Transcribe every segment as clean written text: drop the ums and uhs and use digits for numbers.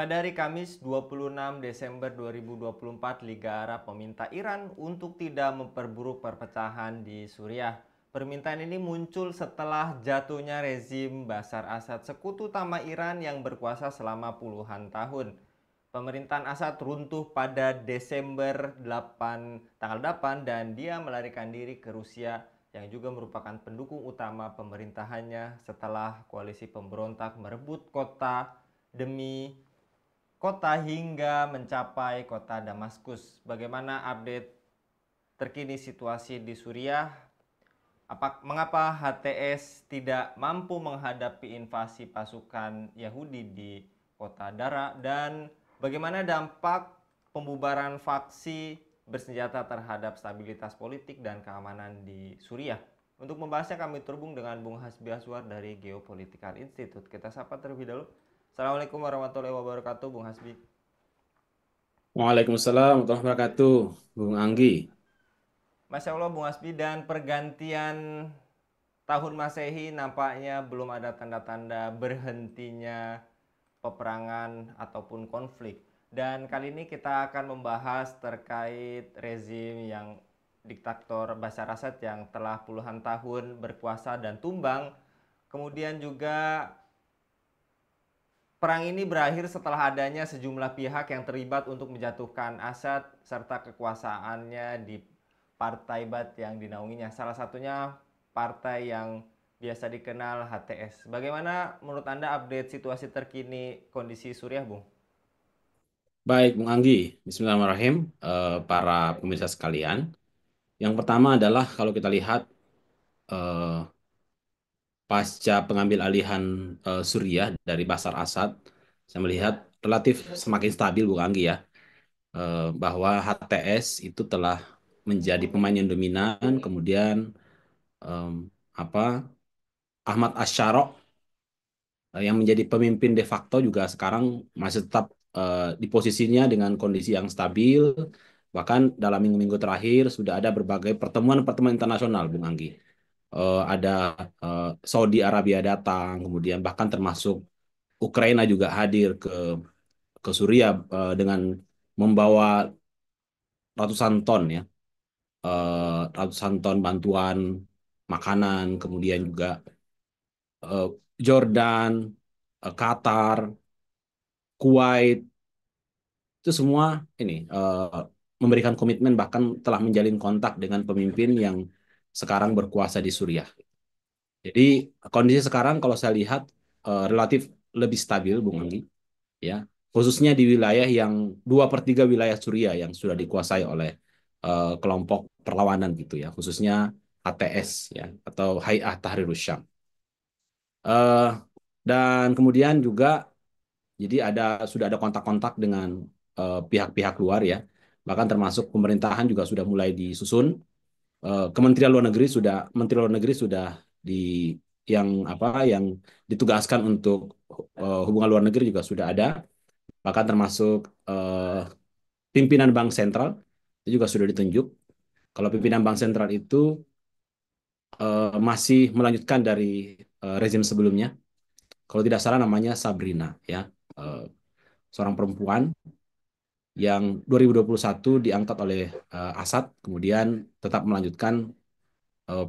Pada hari Kamis 26 Desember 2024, Liga Arab meminta Iran untuk tidak memperburuk perpecahan di Suriah. Permintaan ini muncul setelah jatuhnya rezim Bashar Assad, sekutu utama Iran yang berkuasa selama puluhan tahun. Pemerintahan Assad runtuh pada Desember 8, tanggal 8 dan dia melarikan diri ke Rusia yang juga merupakan pendukung utama pemerintahannya setelah koalisi pemberontak merebut kota demi kota hingga mencapai kota Damaskus. Bagaimana update terkini situasi di Suriah? Mengapa HTS tidak mampu menghadapi invasi pasukan Yahudi di kota Dara? Dan bagaimana dampak pembubaran faksi bersenjata terhadap stabilitas politik dan keamanan di Suriah? Untuk membahasnya kami terhubung dengan Bung Hasbi Aswar dari Geopolitical Institute. Kita sapa terlebih dahulu. Assalamualaikum warahmatullahi wabarakatuh, Bung Hasbi. Waalaikumsalam warahmatullahi wabarakatuh, Bung Anggi. Masya Allah, Bung Hasbi, dan pergantian tahun Masehi nampaknya belum ada tanda-tanda berhentinya peperangan ataupun konflik. Dan kali ini kita akan membahas terkait rezim yang diktator Bashar Assad yang telah puluhan tahun berkuasa dan tumbang. Kemudian juga perang ini berakhir setelah adanya sejumlah pihak yang terlibat untuk menjatuhkan Assad serta kekuasaannya di partai Baath yang dinaunginya. Salah satunya partai yang biasa dikenal HTS. Bagaimana menurut Anda update situasi terkini kondisi Suriah, Bung? Baik, Bung Anggi. Bismillahirrahmanirrahim. Para pemirsa sekalian. Yang pertama adalah kalau kita lihat eh, pasca pengambil alihan Suriah dari Bashar Assad, saya melihat relatif semakin stabil, Bung Anggi ya. Bahwa HTS itu telah menjadi pemain yang dominan. Kemudian em, apa Ahmad Asyaro yang menjadi pemimpin de facto juga sekarang masih tetap di posisinya dengan kondisi yang stabil. Bahkan dalam minggu-minggu terakhir sudah ada berbagai pertemuan-pertemuan internasional, Bung Anggi. Ada Saudi Arabia datang, kemudian bahkan termasuk Ukraina juga hadir ke Suriah dengan membawa ratusan ton ya, ratusan ton bantuan makanan, kemudian juga eh, Jordan, Qatar, Kuwait itu semua ini memberikan komitmen bahkan telah menjalin kontak dengan pemimpin yang sekarang berkuasa di Suriah. Jadi kondisi sekarang kalau saya lihat relatif lebih stabil, Bung Anggi, ya, khususnya di wilayah yang 2/3 wilayah Suriah yang sudah dikuasai oleh kelompok perlawanan gitu ya, khususnya HTS ya atau Hayat Tahrir Syam. Eh, dan kemudian juga jadi sudah ada kontak-kontak dengan pihak-pihak luar ya. Bahkan termasuk pemerintahan juga sudah mulai disusun. Menteri Luar Negeri sudah di yang ditugaskan untuk hubungan luar negeri juga sudah ada. Bahkan termasuk pimpinan Bank Sentral itu juga sudah ditunjuk. Kalau pimpinan Bank Sentral itu masih melanjutkan dari rezim sebelumnya. Kalau tidak salah namanya Sabrina ya. Eh, Seorang perempuan yang 2021 diangkat oleh Assad, kemudian tetap melanjutkan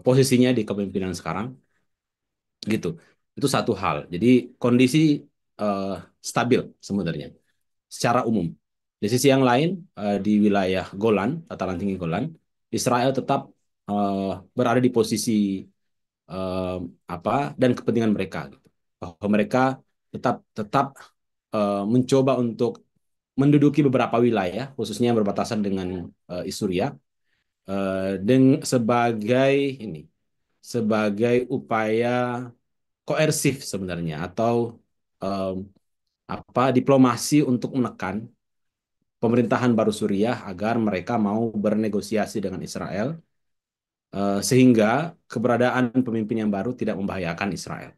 posisinya di kepemimpinan sekarang, gitu. Itu satu hal. Jadi kondisi eh, stabil sebenarnya secara umum. Di sisi yang lain, di wilayah Golan, dataran tinggi Golan, Israel tetap eh, berada di posisi eh, dan kepentingan mereka, gitu. Bahwa mereka tetap tetap mencoba untuk menduduki beberapa wilayah, khususnya yang berbatasan dengan Suriah, sebagai sebagai upaya koersif sebenarnya atau em, diplomasi untuk menekan pemerintahan baru Suriah agar mereka mau bernegosiasi dengan Israel, sehingga keberadaan pemimpin yang baru tidak membahayakan Israel.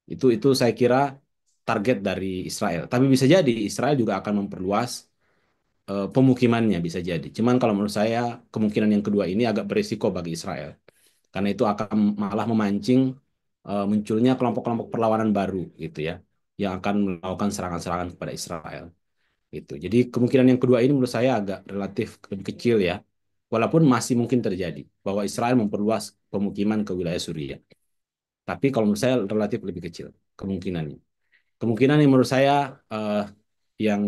Itu saya kira target dari Israel. Tapi bisa jadi Israel juga akan memperluas pemukimannya bisa jadi. Cuman kalau menurut saya kemungkinan yang kedua ini agak berisiko bagi Israel. Karena itu akan malah memancing munculnya kelompok-kelompok perlawanan baru gitu ya, yang akan melakukan serangan-serangan kepada Israel. Gitu. Jadi kemungkinan yang kedua ini menurut saya agak relatif lebih kecil ya. Walaupun masih mungkin terjadi bahwa Israel memperluas pemukiman ke wilayah Suriah. Tapi kalau menurut saya relatif lebih kecil kemungkinannya. Kemungkinan yang menurut saya yang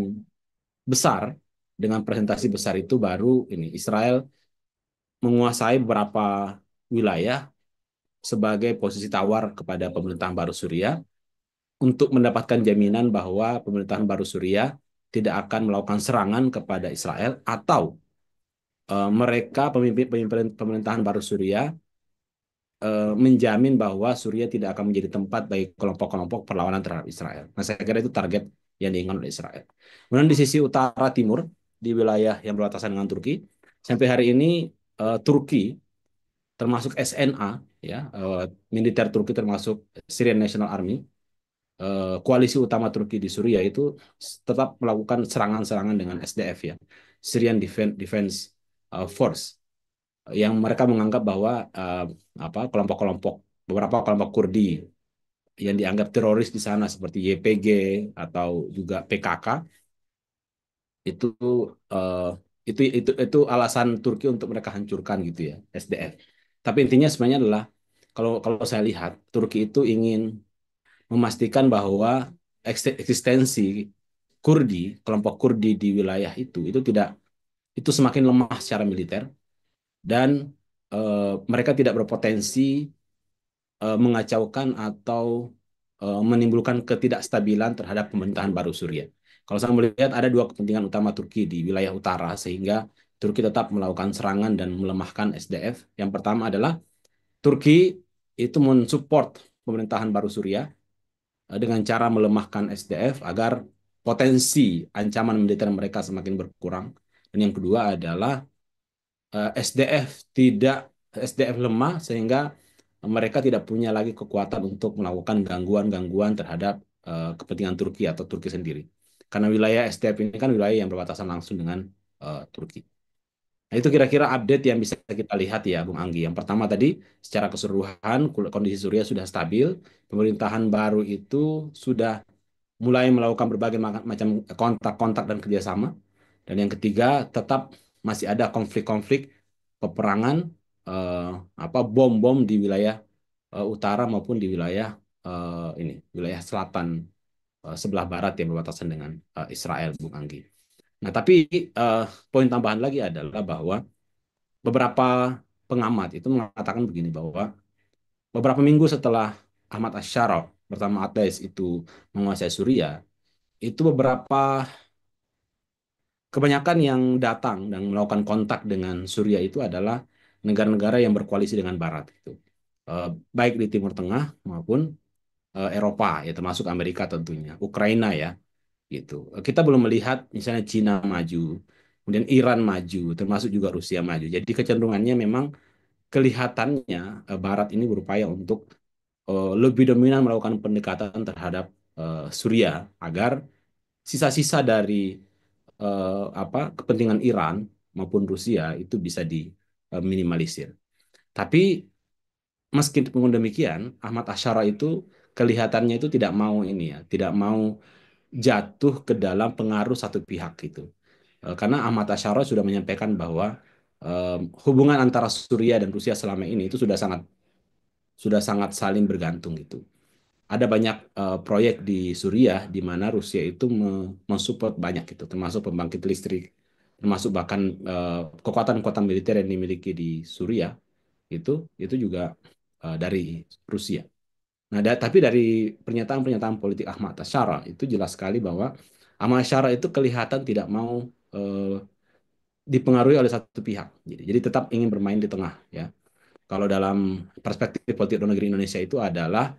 besar dengan presentasi besar itu baru ini Israel menguasai beberapa wilayah sebagai posisi tawar kepada pemerintahan baru Suriah untuk mendapatkan jaminan bahwa pemerintahan baru Suriah tidak akan melakukan serangan kepada Israel atau mereka pemimpin pemerintahan baru Suriah menjamin bahwa Suriah tidak akan menjadi tempat bagi kelompok-kelompok perlawanan terhadap Israel. Nah, saya kira itu target yang diinginkan oleh Israel. Kemudian di sisi utara timur, di wilayah yang berbatasan dengan Turki, sampai hari ini Turki termasuk SNA, ya, militer Turki termasuk Syrian National Army, koalisi utama Turki di Suriah itu tetap melakukan serangan-serangan dengan SDF ya, Syrian Defense Force, yang mereka menganggap bahwa apa kelompok-kelompok beberapa kelompok Kurdi yang dianggap teroris di sana seperti YPG atau juga PKK itu eh, itu alasan Turki untuk mereka hancurkan gitu ya SDF. Tapi intinya sebenarnya adalah kalau kalau saya lihat Turki itu ingin memastikan bahwa eksistensi Kurdi, kelompok Kurdi di wilayah itu tidak itu semakin lemah secara militer dan mereka tidak berpotensi mengacaukan atau menimbulkan ketidakstabilan terhadap pemerintahan baru Suriah. Kalau saya melihat ada dua kepentingan utama Turki di wilayah utara sehingga Turki tetap melakukan serangan dan melemahkan SDF. Yang pertama adalah Turki itu mensupport pemerintahan baru Suriah dengan cara melemahkan SDF agar potensi ancaman militer mereka semakin berkurang. Dan yang kedua adalah SDF tidak SDF lemah sehingga mereka tidak punya lagi kekuatan untuk melakukan gangguan-gangguan terhadap kepentingan Turki atau Turki sendiri. Karena wilayah SDF ini kan wilayah yang berbatasan langsung dengan Turki. Nah, itu kira-kira update yang bisa kita lihat ya, Bung Anggi. Yang pertama tadi, secara keseluruhan kondisi Suriah sudah stabil, pemerintahan baru itu sudah mulai melakukan berbagai macam kontak-kontak dan kerjasama. Dan yang ketiga, tetap masih ada konflik-konflik, peperangan, eh, bom-bom di wilayah utara maupun di wilayah wilayah selatan sebelah barat yang berbatasan dengan Israel, Bung Anggi. Nah, tapi eh, poin tambahan lagi adalah bahwa beberapa pengamat itu mengatakan begini bahwa beberapa minggu setelah Ahmad Asyaraf bersama Ateis itu menguasai Suriah, itu beberapa kebanyakan yang datang dan melakukan kontak dengan Suriah itu adalah negara-negara yang berkoalisi dengan Barat itu. Eh, Baik di Timur Tengah maupun Eropa ya termasuk Amerika tentunya, Ukraina ya gitu. Kita belum melihat misalnya Cina maju, kemudian Iran maju, termasuk juga Rusia maju. Jadi kecenderungannya memang kelihatannya Barat ini berupaya untuk lebih dominan melakukan pendekatan terhadap Suriah agar sisa-sisa dari kepentingan Iran maupun Rusia itu bisa diminimalisir. Tapi meskipun demikian, Ahmad Asyara itu kelihatannya itu tidak mau ini ya, tidak mau jatuh ke dalam pengaruh satu pihak gitu. Karena Ahmad Asyara sudah menyampaikan bahwa hubungan antara Suriah dan Rusia selama ini itu sudah sangat saling bergantung gitu. Ada banyak proyek di Suriah di mana Rusia itu mensupport banyak gitu, termasuk pembangkit listrik, termasuk bahkan kekuatan-kekuatan militer yang dimiliki di Suriah itu itu juga dari Rusia. Nah, tapi dari pernyataan-pernyataan politik Ahmad Asyara itu jelas sekali bahwa Ahmad Asyara itu kelihatan tidak mau eh, dipengaruhi oleh satu pihak. Jadi tetap ingin bermain di tengah ya. Kalau dalam perspektif politik luar negeri Indonesia itu adalah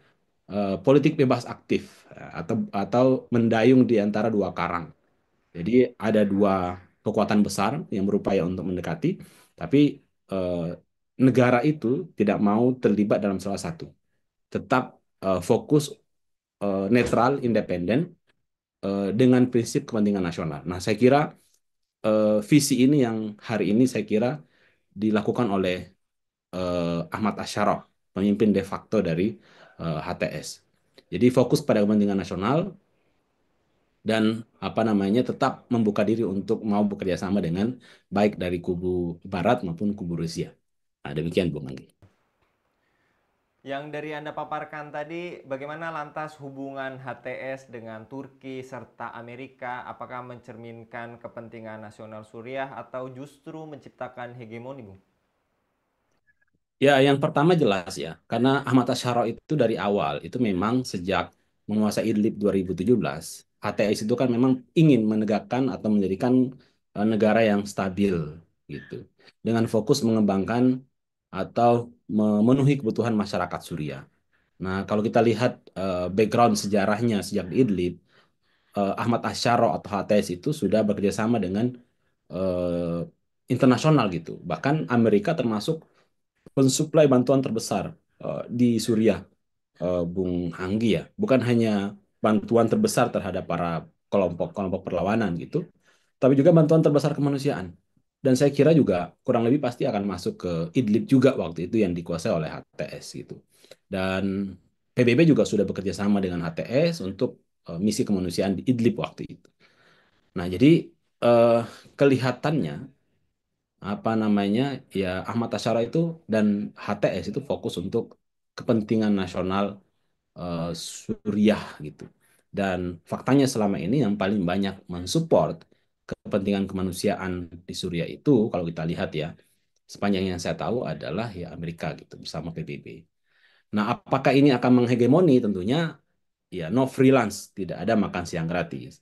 politik bebas aktif atau mendayung di antara dua karang. Jadi ada dua kekuatan besar yang berupaya untuk mendekati, tapi eh, negara itu tidak mau terlibat dalam salah satu. Tetap fokus netral, independen dengan prinsip kepentingan nasional. Nah, saya kira visi ini yang hari ini saya kira dilakukan oleh Ahmad Asyaraf, pemimpin de facto dari HTS. Jadi fokus pada kepentingan nasional, dan apa namanya tetap membuka diri untuk mau bekerja sama dengan baik dari kubu Barat maupun kubu Rusia. Nah, demikian Bung Anggi. Yang dari Anda paparkan tadi, bagaimana lantas hubungan HTS dengan Turki serta Amerika? Apakah mencerminkan kepentingan nasional Suriah atau justru menciptakan hegemoni, Bung? Ya, yang pertama jelas ya, karena Ahmad Asyara itu dari awal, itu memang sejak menguasai Idlib 2017, HTS itu kan memang ingin menegakkan atau menjadikan negara yang stabil gitu. Dengan fokus mengembangkan atau memenuhi kebutuhan masyarakat Suriah. Nah, kalau kita lihat background sejarahnya sejak di Idlib, Ahmad Asyara atau HTS itu sudah bekerja sama dengan eh, internasional gitu. Bahkan Amerika termasuk pensuplai bantuan terbesar di Suriah, Bung Anggi ya. Bukan hanya bantuan terbesar terhadap para kelompok-kelompok perlawanan gitu, tapi juga bantuan terbesar kemanusiaan. Dan saya kira juga kurang lebih pasti akan masuk ke Idlib juga waktu itu yang dikuasai oleh HTS gitu. Dan PBB juga sudah bekerja sama dengan HTS untuk misi kemanusiaan di Idlib waktu itu. Nah, jadi eh, kelihatannya apa namanya ya Ahmad Asyara itu dan HTS itu fokus untuk kepentingan nasional Suriah gitu. Dan faktanya selama ini yang paling banyak mensupport kepentingan kemanusiaan di Suriah itu kalau kita lihat ya sepanjang yang saya tahu adalah ya Amerika gitu bersama PBB. Nah, apakah ini akan menghegemoni? Tentunya ya no freelance, tidak ada makan siang gratis.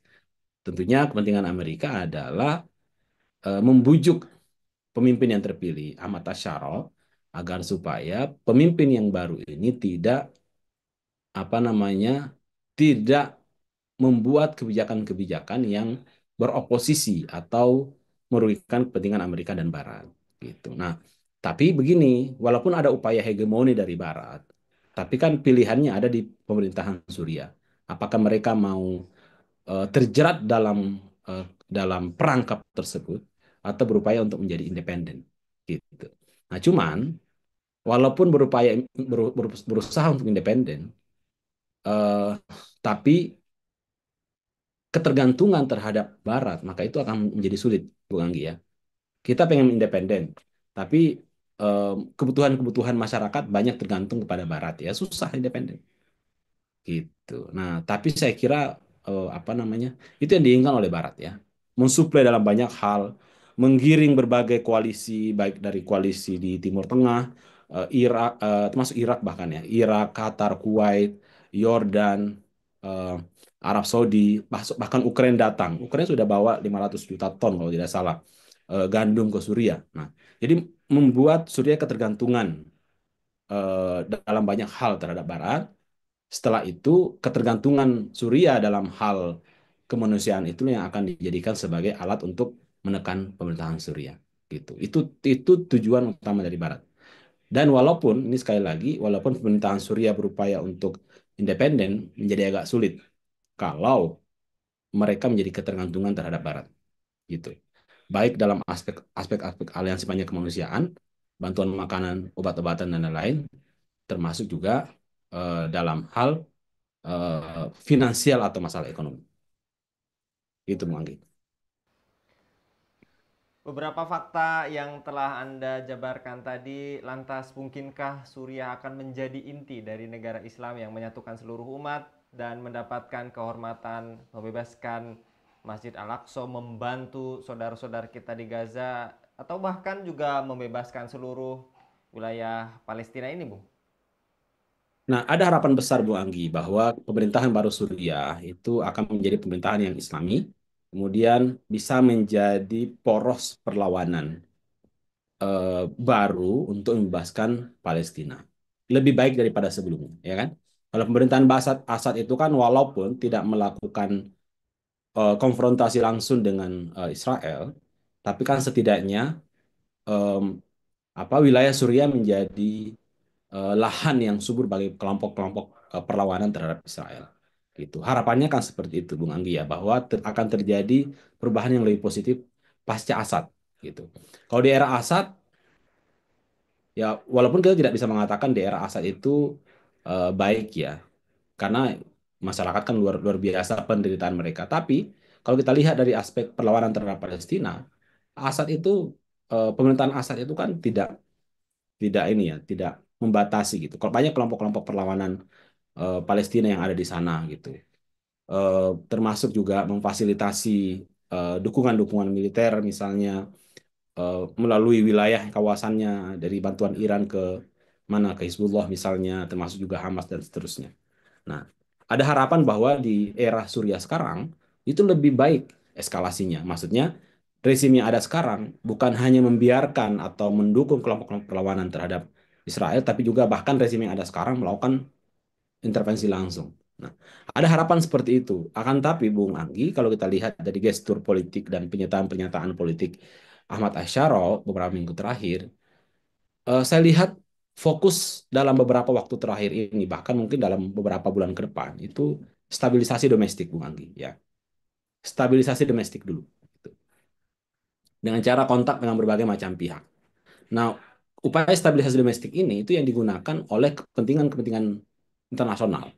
Tentunya kepentingan Amerika adalah membujuk pemimpin yang terpilih, Ahmad Syaro, agar supaya pemimpin yang baru ini tidak apa namanya tidak membuat kebijakan-kebijakan yang beroposisi atau merugikan kepentingan Amerika dan Barat gitu. Nah, tapi begini, walaupun ada upaya hegemoni dari Barat, tapi kan pilihannya ada di pemerintahan Suriah. Apakah mereka mau terjerat dalam perangkap tersebut atau berupaya untuk menjadi independen gitu. Nah, cuman walaupun berusaha untuk independen, eh, tapi ketergantungan terhadap Barat, maka itu akan menjadi sulit, Bung Anggi ya. Kita pengen independen, tapi kebutuhan-kebutuhan masyarakat banyak tergantung kepada Barat ya, susah independen. Gitu. Nah, tapi saya kira apa namanya itu yang diinginkan oleh Barat ya, mensuplai dalam banyak hal, menggiring berbagai koalisi baik dari koalisi di Timur Tengah, Irak, termasuk Irak bahkan ya, Irak, Qatar, Kuwait, Yordan, eh, Arab Saudi, bahkan Ukraina datang. Ukraina sudah bawa 500 juta ton kalau tidak salah gandum ke Suriah. Nah, jadi membuat Suriah ketergantungan dalam banyak hal terhadap Barat. Setelah itu, ketergantungan Suriah dalam hal kemanusiaan itu yang akan dijadikan sebagai alat untuk menekan pemerintahan Suriah. Gitu. Itu tujuan utama dari Barat. Dan walaupun ini sekali lagi, walaupun pemerintahan Suriah berupaya untuk independen menjadi agak sulit kalau mereka menjadi ketergantungan terhadap Barat. Gitu. Baik dalam aspek-aspek aliansi panjang kemanusiaan, bantuan makanan, obat-obatan dan lain-lain, termasuk juga dalam hal finansial atau masalah ekonomi. Itu Manggi. Beberapa fakta yang telah Anda jabarkan tadi, lantas mungkinkah Suriah akan menjadi inti dari negara Islam yang menyatukan seluruh umat dan mendapatkan kehormatan membebaskan Masjid Al-Aqsa, membantu saudara-saudara kita di Gaza, atau bahkan juga membebaskan seluruh wilayah Palestina ini, Bung? Nah, ada harapan besar Bu Anggi bahwa pemerintahan baru Suriah itu akan menjadi pemerintahan yang Islami, kemudian bisa menjadi poros perlawanan baru untuk membebaskan Palestina. Lebih baik daripada sebelumnya, ya kan? Kalau pemerintahan Assad itu kan walaupun tidak melakukan konfrontasi langsung dengan Israel, tapi kan setidaknya em, apa wilayah Suriah menjadi lahan yang subur bagi kelompok-kelompok perlawanan terhadap Israel. Gitu. Harapannya kan seperti itu, Bung Anggi ya, bahwa akan terjadi perubahan yang lebih positif pasca Assad. Gitu. Kalau di era Assad, ya walaupun kita tidak bisa mengatakan di era Assad itu baik ya, karena masyarakat kan luar luar biasa penderitaan mereka. Tapi kalau kita lihat dari aspek perlawanan terhadap Palestina, Assad itu pemerintahan Assad itu kan tidak ini ya, tidak membatasi gitu. Kalau banyak kelompok-kelompok perlawanan Palestina yang ada di sana gitu. Termasuk juga memfasilitasi dukungan-dukungan militer misalnya melalui wilayah kawasannya dari bantuan Iran ke mana ke Hizbullah misalnya, termasuk juga Hamas dan seterusnya. Nah, ada harapan bahwa di era Suriah sekarang itu lebih baik eskalasinya. Maksudnya, rezim yang ada sekarang bukan hanya membiarkan atau mendukung kelompok-kelompok perlawanan terhadap Israel, tapi juga bahkan rezim yang ada sekarang melakukan intervensi langsung. Nah, ada harapan seperti itu. Akan tapi, Bung Anggi, kalau kita lihat dari gestur politik dan pernyataan-pernyataan politik Ahmad Asyaro beberapa minggu terakhir, saya lihat fokus dalam beberapa waktu terakhir ini, bahkan mungkin dalam beberapa bulan ke depan, itu stabilisasi domestik, Bung Anggi. Ya, stabilisasi domestik dulu. Gitu. Dengan cara kontak dengan berbagai macam pihak. Nah, upaya stabilisasi domestik ini itu yang digunakan oleh kepentingan-kepentingan internasional.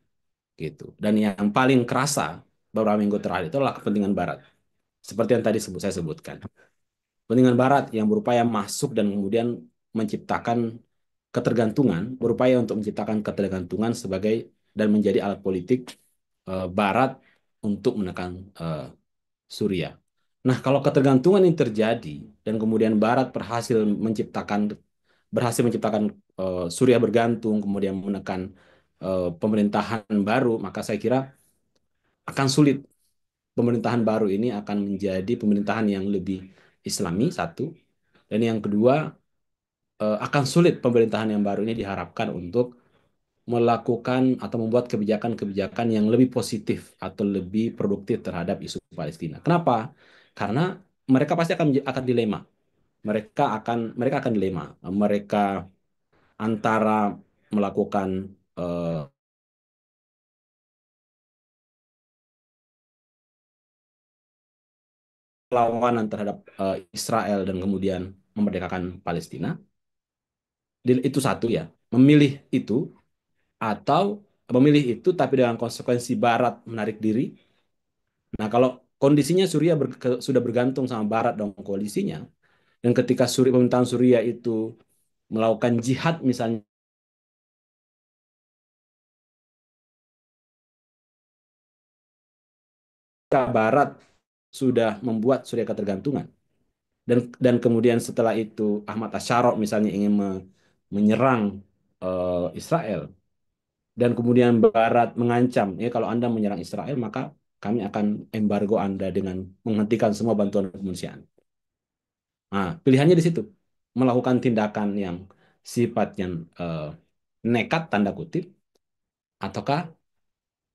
Gitu. Dan yang paling kerasa beberapa minggu terakhir itu adalah kepentingan Barat. Seperti yang tadi saya sebutkan. Kepentingan Barat yang berupaya masuk dan kemudian menciptakan ketergantungan, berupaya untuk menciptakan ketergantungan sebagai dan menjadi alat politik Barat untuk menekan Suriah. Nah, kalau ketergantungan ini terjadi dan kemudian Barat berhasil menciptakan Suriah bergantung, kemudian menekan pemerintahan baru, maka saya kira akan sulit pemerintahan baru ini akan menjadi pemerintahan yang lebih Islami, satu. Dan yang kedua, akan sulit pemerintahan yang baru ini diharapkan untuk melakukan atau membuat kebijakan-kebijakan yang lebih positif atau lebih produktif terhadap isu Palestina. Kenapa? Karena mereka pasti akan dilema. Mereka akan dilema. Mereka antara melakukan perlawanan terhadap Israel dan kemudian memerdekakan Palestina. Itu satu ya. Memilih itu atau memilih itu tapi dengan konsekuensi Barat menarik diri. Nah, kalau kondisinya Suriah sudah bergantung sama Barat dan koalisinya, dan ketika pemerintahan Suriah itu melakukan jihad misalnya, Barat sudah membuat Suriah ketergantungan. Dan kemudian setelah itu Ahmad Asyarok misalnya ingin menyerang Israel, dan kemudian Barat mengancam, ya kalau Anda menyerang Israel, maka kami akan embargo Anda dengan menghentikan semua bantuan kemanusiaan. Nah, pilihannya di situ. Melakukan tindakan yang sifatnya eh, nekat, tanda kutip, ataukah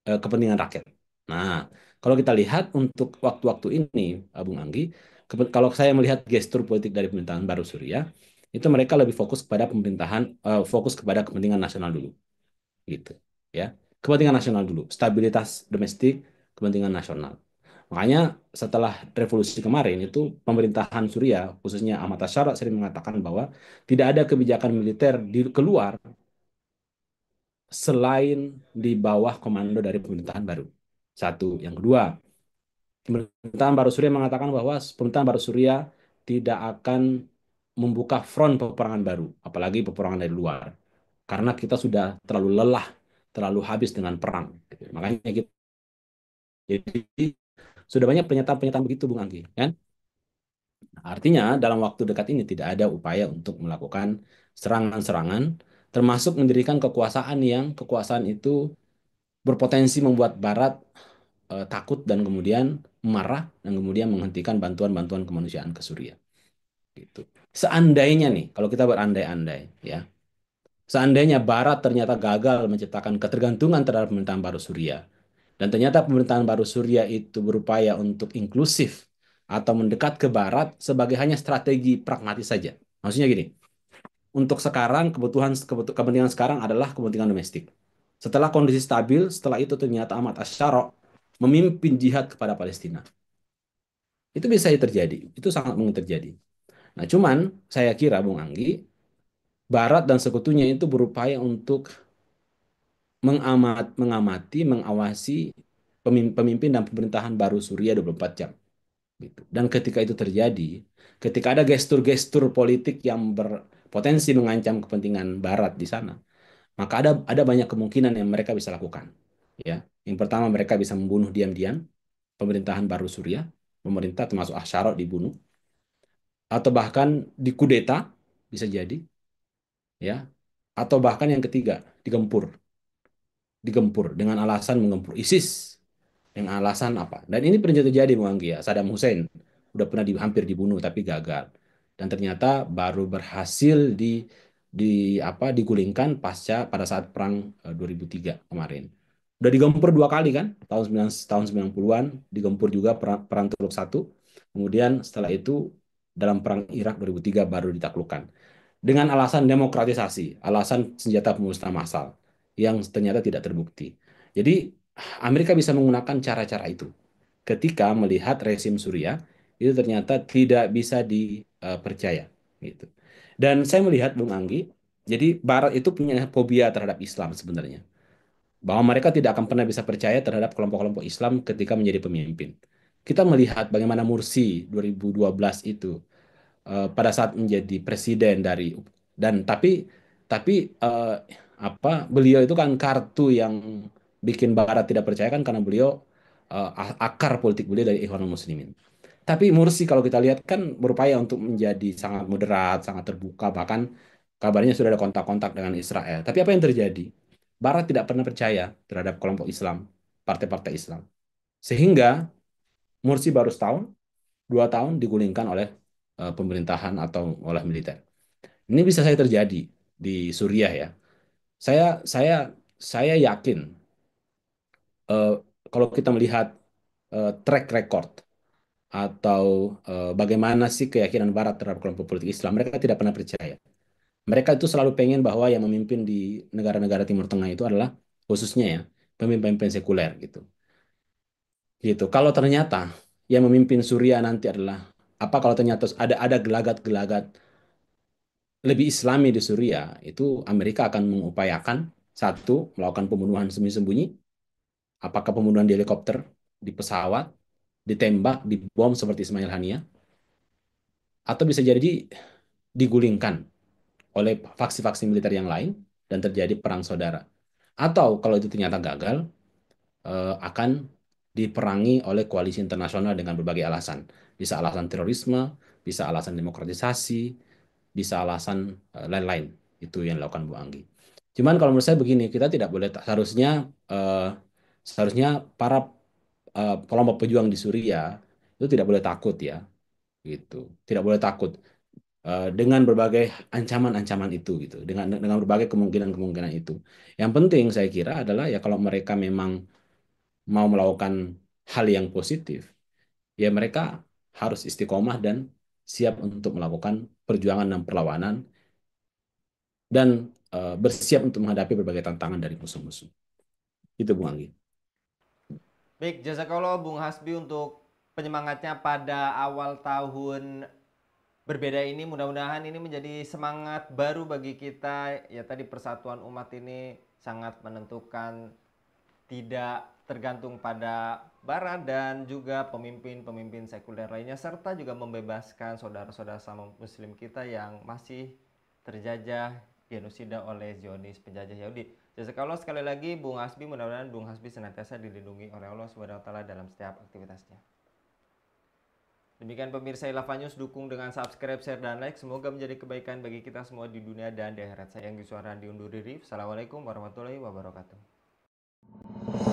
kepentingan rakyat. Nah, kalau kita lihat untuk waktu-waktu ini, Bung Anggi, kalau saya melihat gestur politik dari pemerintahan baru Suriah, itu mereka lebih fokus kepada fokus kepada kepentingan nasional dulu, gitu, ya. Kepentingan nasional dulu, stabilitas domestik, kepentingan nasional. Makanya setelah revolusi kemarin itu pemerintahan Suriah, khususnya Ahmad Asyar sering mengatakan bahwa tidak ada kebijakan militer di keluar selain di bawah komando dari pemerintahan baru. Satu. Yang kedua, pemerintahan baru Suriah mengatakan bahwa pemerintahan baru Suriah tidak akan membuka front peperangan baru, apalagi peperangan dari luar. Karena kita sudah terlalu lelah, terlalu habis dengan perang. Gitu. Makanya kita, jadi sudah banyak pernyataan-pernyataan begitu, Bung Anggi, kan? Artinya dalam waktu dekat ini tidak ada upaya untuk melakukan serangan-serangan, termasuk mendirikan kekuasaan itu berpotensi membuat Barat takut dan kemudian marah dan kemudian menghentikan bantuan-bantuan kemanusiaan ke Suriah. Gitu. Seandainya nih, kalau kita berandai-andai, ya, seandainya Barat ternyata gagal menciptakan ketergantungan terhadap pemerintahan baru Suriah, dan ternyata pemerintahan baru Suriah itu berupaya untuk inklusif atau mendekat ke Barat sebagai hanya strategi pragmatis saja. Maksudnya gini, untuk sekarang kepentingan sekarang adalah kepentingan domestik. Setelah kondisi stabil, setelah itu ternyata Ahmad Asyarok memimpin jihad kepada Palestina. Itu bisa terjadi, itu sangat mungkin terjadi. Nah, cuman saya kira Bung Anggi, Barat dan sekutunya itu berupaya untuk mengamati, mengawasi pemimpin dan pemerintahan baru Suriah 24 jam. Gitu. Dan ketika itu terjadi, ketika ada gestur-gestur politik yang berpotensi mengancam kepentingan Barat di sana, maka ada banyak kemungkinan yang mereka bisa lakukan. Ya, yang pertama mereka bisa membunuh diam-diam pemerintahan baru Suriah, pemerintah termasuk Asyarot dibunuh, atau bahkan dikudeta bisa jadi, ya, atau bahkan yang ketiga digempur dengan alasan menggempur ISIS. Dengan alasan apa? Dan ini pernah terjadi, Bung Anggi, ya. Saddam Hussein udah pernah hampir dibunuh tapi gagal. Dan ternyata baru berhasil digulingkan pada saat perang 2003 kemarin. Udah digempur dua kali kan? Tahun 90-an digempur juga perang Teluk Satu. Kemudian setelah itu dalam perang Irak 2003 baru ditaklukkan dengan alasan demokratisasi, alasan senjata pemusnah massal yang ternyata tidak terbukti. Jadi Amerika bisa menggunakan cara-cara itu ketika melihat rezim Suriah itu ternyata tidak bisa dipercaya gitu. Dan saya melihat Bung Anggi, jadi Barat itu punya fobia terhadap Islam sebenarnya. Bahwa mereka tidak akan pernah bisa percaya terhadap kelompok-kelompok Islam ketika menjadi pemimpin. Kita melihat bagaimana Mursi 2012 itu pada saat menjadi presiden tapi beliau itu kan kartu yang bikin Barat tidak percaya kan karena beliau akar politik beliau dari Ikhwanul Muslimin. Tapi Mursi kalau kita lihat kan berupaya untuk menjadi sangat moderat, sangat terbuka, bahkan kabarnya sudah ada kontak-kontak dengan Israel. Tapi apa yang terjadi? Barat tidak pernah percaya terhadap kelompok Islam, partai-partai Islam. Sehingga Mursi baru setahun, 2 tahun digulingkan oleh pemerintahan atau oleh militer. Ini bisa saja terjadi di Suriah ya. Saya saya saya yakin eh, kalau kita melihat track record atau bagaimana sih keyakinan Barat terhadap kelompok politik Islam, mereka tidak pernah percaya. Mereka itu selalu pengen bahwa yang memimpin di negara-negara Timur Tengah itu adalah khususnya ya pemimpin-pemimpin sekuler gitu. Gitu. Kalau ternyata yang memimpin Suriah nanti adalah apa kalau ternyata ada gelagat-gelagat lebih Islami di Suriah, itu Amerika akan mengupayakan satu, melakukan pembunuhan sembunyi-sembunyi, apakah pembunuhan di helikopter, di pesawat, ditembak, dibom seperti Ismail Haniyah, atau bisa jadi digulingkan oleh faksi-faksi militer yang lain dan terjadi perang saudara. Atau kalau itu ternyata gagal, akan diperangi oleh koalisi internasional dengan berbagai alasan. Bisa alasan terorisme, bisa alasan demokratisasi, bisa alasan lain-lain. Itu yang dilakukan Bu Anggi. Cuman kalau menurut saya begini, kita tidak boleh seharusnya para kelompok pejuang di Suriah itu tidak boleh takut ya, gitu. Tidak boleh takut dengan berbagai ancaman-ancaman itu gitu, dengan berbagai kemungkinan-kemungkinan itu. Yang penting saya kira adalah ya kalau mereka memang mau melakukan hal yang positif, ya mereka harus istiqomah dan siap untuk melakukan perjuangan dan perlawanan dan bersiap untuk menghadapi berbagai tantangan dari musuh-musuh. Itu Bung Anggi. Baik, jazakallah Bung Hasbi untuk penyemangatnya pada awal tahun berbeda ini. Mudah-mudahan ini menjadi semangat baru bagi kita. Ya tadi persatuan umat ini sangat menentukan, tidak tergantung pada Barat dan juga pemimpin-pemimpin sekuler lainnya, serta juga membebaskan saudara-saudara sama muslim kita yang masih terjajah genosida oleh Zionis penjajah Yahudi. Jazakallah sekali lagi Bung Hasbi, mudah-mudahan Bung Hasbi senantiasa dilindungi oleh Allah Subhanahu wa taala dalam setiap aktivitasnya. Demikian pemirsa Ilava News, dukung dengan subscribe, share, dan like. Semoga menjadi kebaikan bagi kita semua di dunia dan di akhirat. Saya Anggi Suara diundur diri. Assalamualaikum warahmatullahi wabarakatuh.